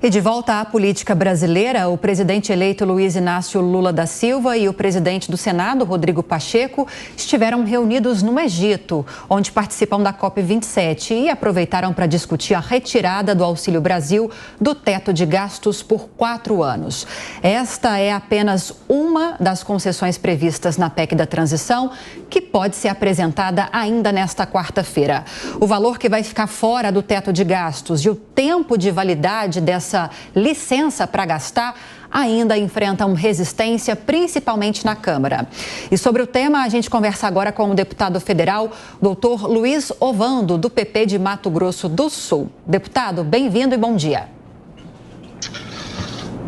E de volta à política brasileira, o presidente eleito Luiz Inácio Lula da Silva e o presidente do Senado, Rodrigo Pacheco, estiveram reunidos no Egito, onde participam da COP27 e aproveitaram para discutir a retirada do Auxílio Brasil do teto de gastos por 4 anos. Esta é apenas uma das concessões previstas na PEC da transição, que pode ser apresentada ainda nesta quarta-feira. O valor que vai ficar fora do teto de gastos e o tempo de validade dessa licença para gastar ainda enfrentam resistência, principalmente na Câmara. E sobre o tema, a gente conversa agora com o deputado federal, doutor Luiz Ovando, do PP de Mato Grosso do Sul. Deputado, bem-vindo e bom dia.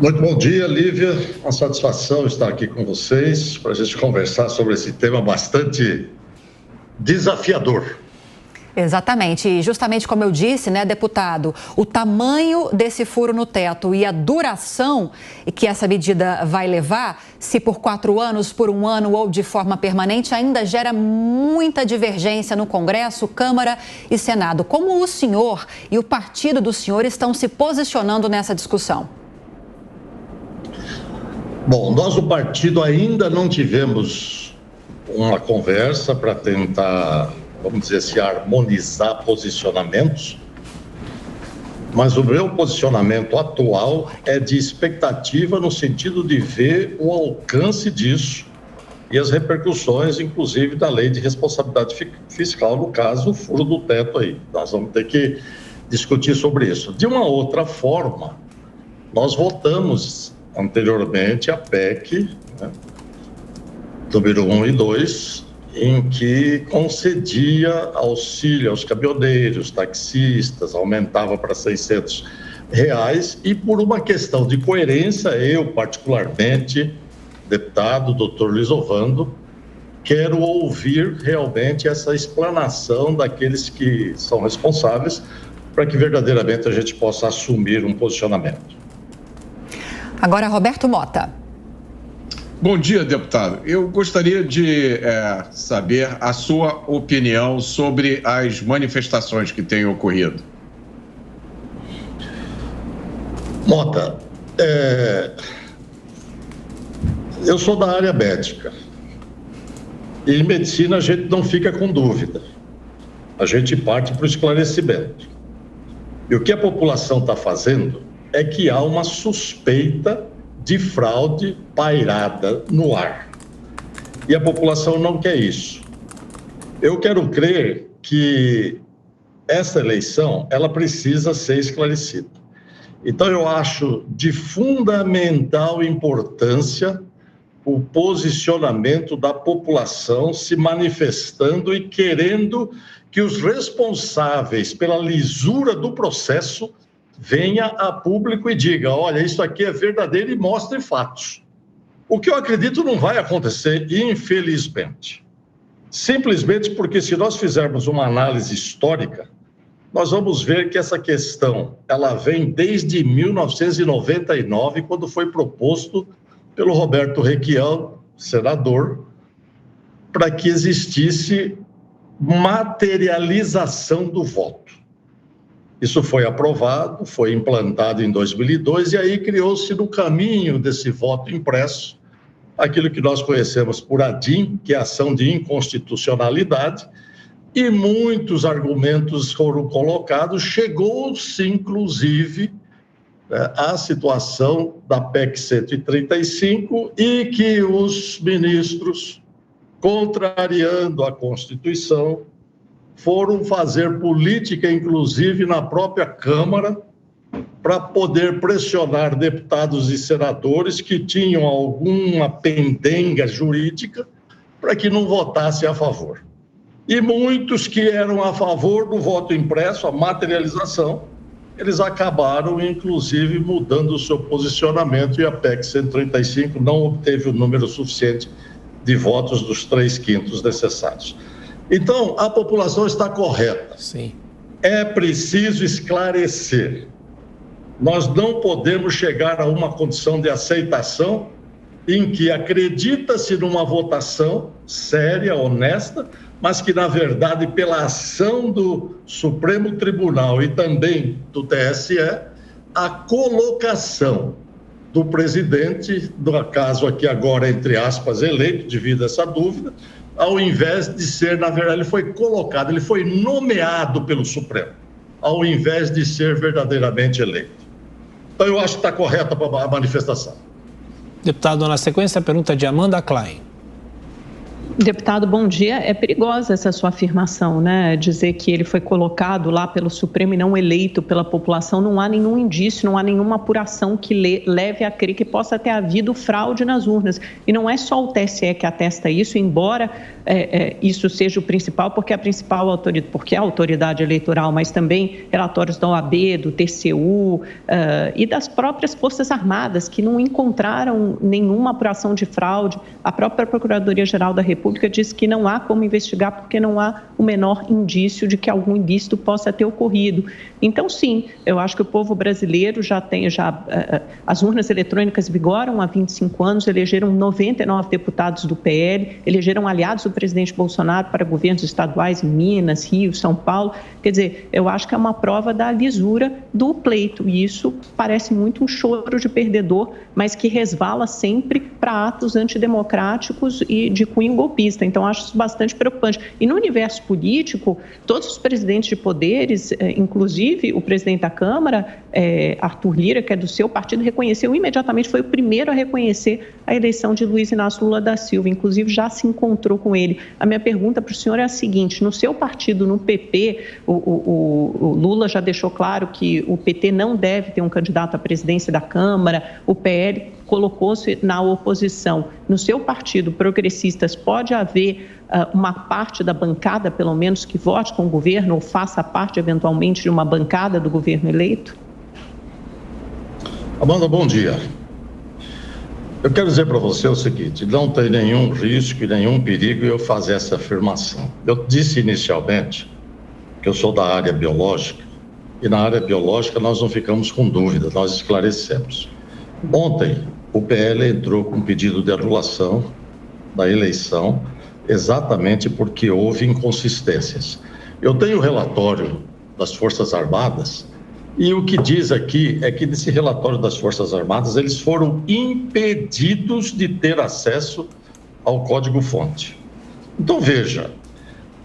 Muito bom dia, Lívia. Uma satisfação estar aqui com vocês para a gente conversar sobre esse tema bastante desafiador. Exatamente. E justamente como eu disse, né, deputado, o tamanho desse furo no teto e a duração que essa medida vai levar, se por 4 anos, por 1 ano ou de forma permanente, ainda gera muita divergência no Congresso, Câmara e Senado. Como o senhor e o partido do senhor estão se posicionando nessa discussão? Bom, nós do partido ainda não tivemos uma conversa para tentar, vamos dizer assim, harmonizar posicionamentos, mas o meu posicionamento atual é de expectativa no sentido de ver o alcance disso e as repercussões, inclusive, da lei de responsabilidade fiscal, no caso, o furo do teto aí. Nós vamos ter que discutir sobre isso. De uma outra forma, nós votamos anteriormente a PEC, né, número 1 e 2, em que concedia auxílio aos caminhoneiros, taxistas, aumentava para R$600, e por uma questão de coerência, eu particularmente, deputado doutor Luiz Ovando, quero ouvir realmente essa explanação daqueles que são responsáveis para que verdadeiramente a gente possa assumir um posicionamento. Agora, Roberto Mota. Bom dia, deputado. Eu gostaria de saber a sua opinião sobre as manifestações que têm ocorrido. Mota, eu sou da área médica. E em medicina a gente não fica com dúvida. A gente parte para o esclarecimento. E o que a população está fazendo é que há uma suspeita de fraude pairada no ar. E a população não quer isso. Eu quero crer que essa eleição, ela precisa ser esclarecida. Então, eu acho de fundamental importância o posicionamento da população se manifestando e querendo que os responsáveis pela lisura do processo venha a público e diga, olha, isso aqui é verdadeiro e mostre fatos. O que eu acredito não vai acontecer, infelizmente. Simplesmente porque se nós fizermos uma análise histórica, nós vamos ver que essa questão, ela vem desde 1999, quando foi proposto pelo Roberto Requião, senador, para que existisse materialização do voto. Isso foi aprovado, foi implantado em 2002 e aí criou-se no caminho desse voto impresso aquilo que nós conhecemos por ADIM, que é ação de inconstitucionalidade, e muitos argumentos foram colocados, chegou-se inclusive à situação da PEC 135 e que os ministros, contrariando a Constituição, foram fazer política, inclusive na própria Câmara, para poder pressionar deputados e senadores que tinham alguma pendenga jurídica para que não votassem a favor. E muitos que eram a favor do voto impresso, a materialização, eles acabaram, inclusive, mudando o seu posicionamento e a PEC 135 não obteve o número suficiente de votos dos 3/5 necessários. Então, a população está correta. Sim. É preciso esclarecer. Nós não podemos chegar a uma condição de aceitação em que acredita-se numa votação séria, honesta, mas que, na verdade, pela ação do Supremo Tribunal e também do TSE, a colocação do presidente, do caso aqui agora, entre aspas, eleito, devido a essa dúvida, ao invés de ser, na verdade, ele foi colocado, ele foi nomeado pelo Supremo, ao invés de ser verdadeiramente eleito. Então, eu acho que está correta a manifestação. Deputado, na sequência, a pergunta de Amanda Klein. Deputado, bom dia. É perigosa essa sua afirmação, né? Dizer que ele foi colocado lá pelo Supremo e não eleito pela população. Não há nenhum indício, não há nenhuma apuração que leve a crer que possa ter havido fraude nas urnas. E não é só o TSE que atesta isso, embora isso seja o principal, porque é a autoridade eleitoral, mas também relatórios da OAB, do TCU e das próprias Forças Armadas, que não encontraram nenhuma apuração de fraude. A própria Procuradoria-Geral da República diz que não há como investigar porque não há o menor indício de que algum ilícito possa ter ocorrido. Então, sim, eu acho que o povo brasileiro as urnas eletrônicas vigoram há 25 anos, elegeram 99 deputados do PL, elegeram aliados do presidente Bolsonaro para governos estaduais em Minas, Rio, São Paulo. Quer dizer, eu acho que é uma prova da lisura do pleito e isso parece muito um choro de perdedor, mas que resvala sempre para atos antidemocráticos e de cunho golpista. Então, acho isso bastante preocupante. E no universo político, todos os presidentes de poderes, inclusive o presidente da Câmara, Arthur Lira, que é do seu partido, reconheceu imediatamente, foi o primeiro a reconhecer a eleição de Luiz Inácio Lula da Silva, inclusive já se encontrou com ele. A minha pergunta para o senhor é a seguinte: no seu partido, no PP, o Lula já deixou claro que o PT não deve ter um candidato à presidência da Câmara, o PL colocou-se na oposição. No seu partido, Progressistas, pode haver uma parte da bancada, pelo menos, que vote com o governo ou faça parte, eventualmente, de uma bancada do governo eleito? Amanda, bom dia. Eu quero dizer para você o seguinte: não tem nenhum risco e nenhum perigo eu fazer essa afirmação. Eu disse inicialmente que eu sou da área biológica e na área biológica nós não ficamos com dúvida, nós esclarecemos. Ontem, o PL entrou com um pedido de anulação da eleição exatamente porque houve inconsistências. Eu tenho o relatório das Forças Armadas e o que diz aqui é que nesse relatório das Forças Armadas eles foram impedidos de ter acesso ao código-fonte. Então, veja,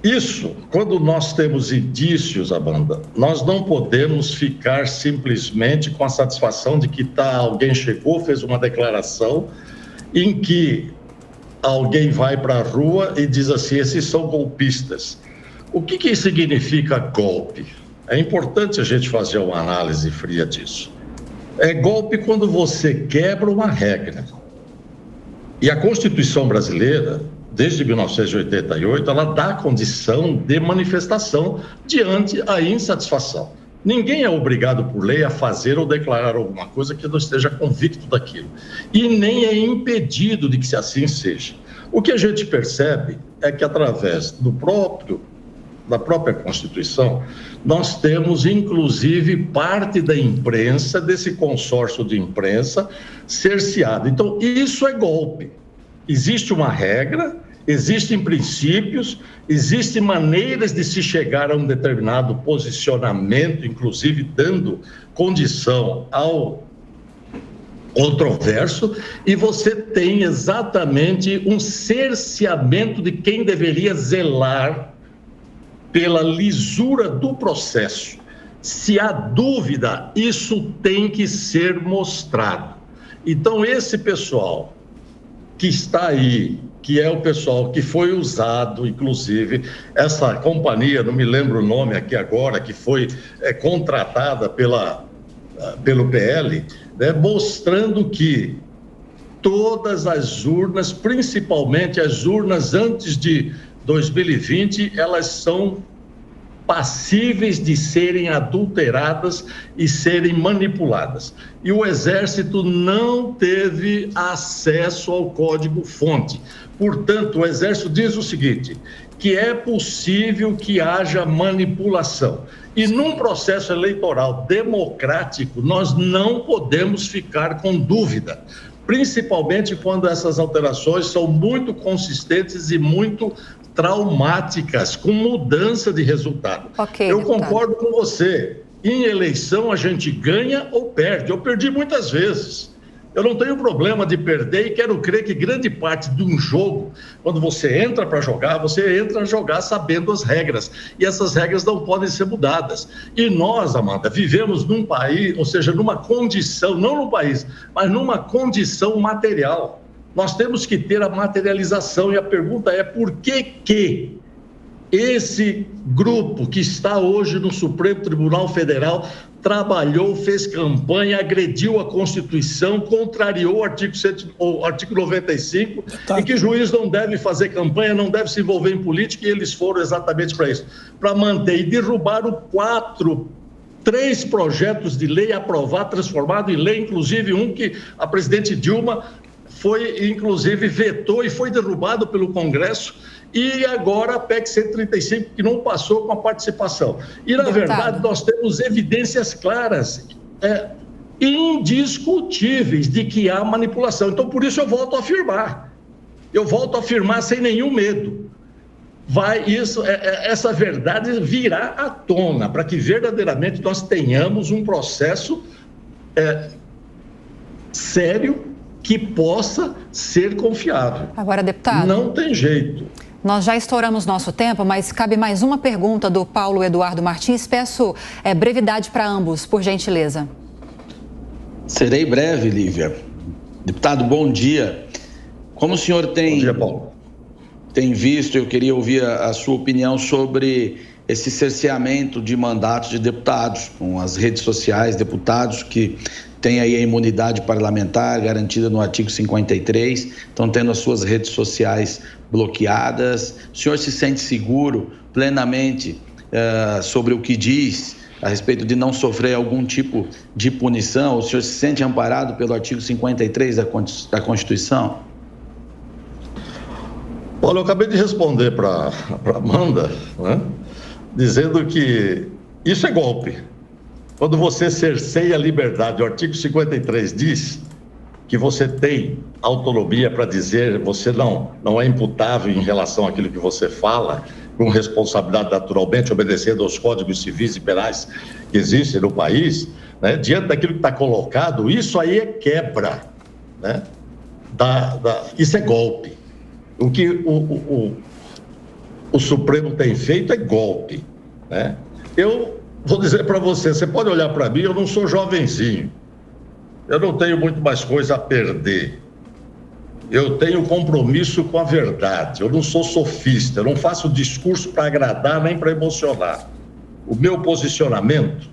isso, quando nós temos indícios, Amanda, nós não podemos ficar simplesmente com a satisfação de que alguém chegou, fez uma declaração em que alguém vai para a rua e diz assim: esses são golpistas. O que significa golpe? É importante a gente fazer uma análise fria disso. É golpe quando você quebra uma regra. E a Constituição brasileira, desde 1988, ela dá condição de manifestação diante a insatisfação. Ninguém é obrigado por lei a fazer ou declarar alguma coisa que não esteja convicto daquilo. E nem é impedido de que assim seja. O que a gente percebe é que, através da própria Constituição, nós temos, inclusive, parte da imprensa, desse consórcio de imprensa, cerceada. Então, isso é golpe. Existe uma regra, existem princípios, existem maneiras de se chegar a um determinado posicionamento, inclusive dando condição ao controverso, e você tem exatamente um cerceamento de quem deveria zelar pela lisura do processo. Se há dúvida, isso tem que ser mostrado. Então, esse pessoal que está aí, que é o pessoal que foi usado, inclusive, essa companhia, não me lembro o nome aqui agora, que foi contratada pelo PL, né, mostrando que todas as urnas, principalmente as urnas antes de 2020, elas são passíveis de serem adulteradas e serem manipuladas. E o Exército não teve acesso ao código-fonte. Portanto, o Exército diz o seguinte, que é possível que haja manipulação. E num processo eleitoral democrático, nós não podemos ficar com dúvida, principalmente quando essas alterações são muito consistentes e muito traumáticas, com mudança de resultado. Okay, eu deputado. concordo com você. em eleição a gente ganha ou perde. Eu perdi muitas vezes. Eu não tenho problema de perder e quero crer que grande parte de um jogo, quando você entra para jogar, você entra a jogar sabendo as regras. E essas regras não podem ser mudadas. E nós, Amanda, vivemos num país, ou seja, numa condição, não num país, mas numa condição material. Nós temos que ter a materialização e a pergunta é por que esse grupo que está hoje no Supremo Tribunal Federal trabalhou, fez campanha, agrediu a Constituição, contrariou o artigo 95, e que juiz não deve fazer campanha, não deve se envolver em política, e eles foram exatamente para isso, para manter, e derrubaram 3 projetos de lei aprovados, transformados em lei, inclusive um que a presidente Dilma foi, inclusive, vetou e foi derrubado pelo Congresso, e agora a PEC 135, que não passou com a participação. E, na verdade, nós temos evidências claras, indiscutíveis, de que há manipulação. Então, por isso eu volto a afirmar. Eu volto a afirmar sem nenhum medo. Essa verdade virá à tona, para que verdadeiramente nós tenhamos um processo sério que possa ser confiável. Agora, deputado... Não tem jeito. Nós já estouramos nosso tempo, mas cabe mais uma pergunta do Paulo Eduardo Martins. Peço brevidade para ambos, por gentileza. Serei breve, Lívia. Deputado, bom dia. Como o senhor tem... Bom dia, Paulo. Tem visto, eu queria ouvir a sua opinião sobre esse cerceamento de mandatos de deputados, com as redes sociais, deputados que têm aí a imunidade parlamentar garantida no artigo 53, estão tendo as suas redes sociais bloqueadas. O senhor se sente seguro plenamente sobre o que diz a respeito de não sofrer algum tipo de punição? O senhor se sente amparado pelo artigo 53 da Constituição? Olha, eu acabei de responder para Amanda, né, dizendo que isso é golpe. Quando você cerceia a liberdade, o artigo 53 diz que você tem autonomia para dizer, você não é imputável em relação àquilo que você fala, com responsabilidade naturalmente, obedecendo aos códigos civis e penais que existem no país, né? Diante daquilo que está colocado, isso aí é quebra, né? Isso é golpe. O que o Supremo tem feito é golpe, né? Eu vou dizer para você pode olhar para mim, eu não sou jovenzinho, eu não tenho muito mais coisa a perder, eu tenho compromisso com a verdade, eu não sou sofista, eu não faço discurso para agradar nem para emocionar. O meu posicionamento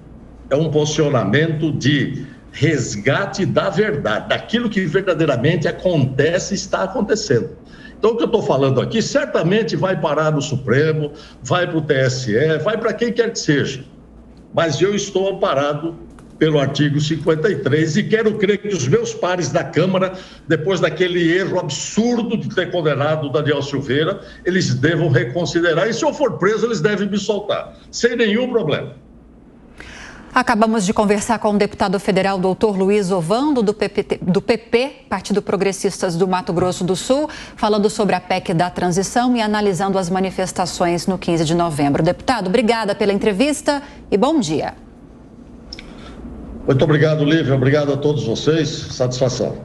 é um posicionamento de resgate da verdade, daquilo que verdadeiramente acontece e está acontecendo. Então, o que eu estou falando aqui certamente vai parar no Supremo, vai para o TSE, vai para quem quer que seja. Mas eu estou amparado pelo artigo 53 e quero crer que os meus pares da Câmara, depois daquele erro absurdo de ter condenado o Daniel Silveira, eles devam reconsiderar. E se eu for preso, eles devem me soltar, sem nenhum problema. Acabamos de conversar com o deputado federal doutor Luiz Ovando, do PP, Partido Progressistas do Mato Grosso do Sul, falando sobre a PEC da transição e analisando as manifestações no 15 de novembro. Deputado, obrigada pela entrevista e bom dia. Muito obrigado, Lívia. Obrigado a todos vocês. Satisfação.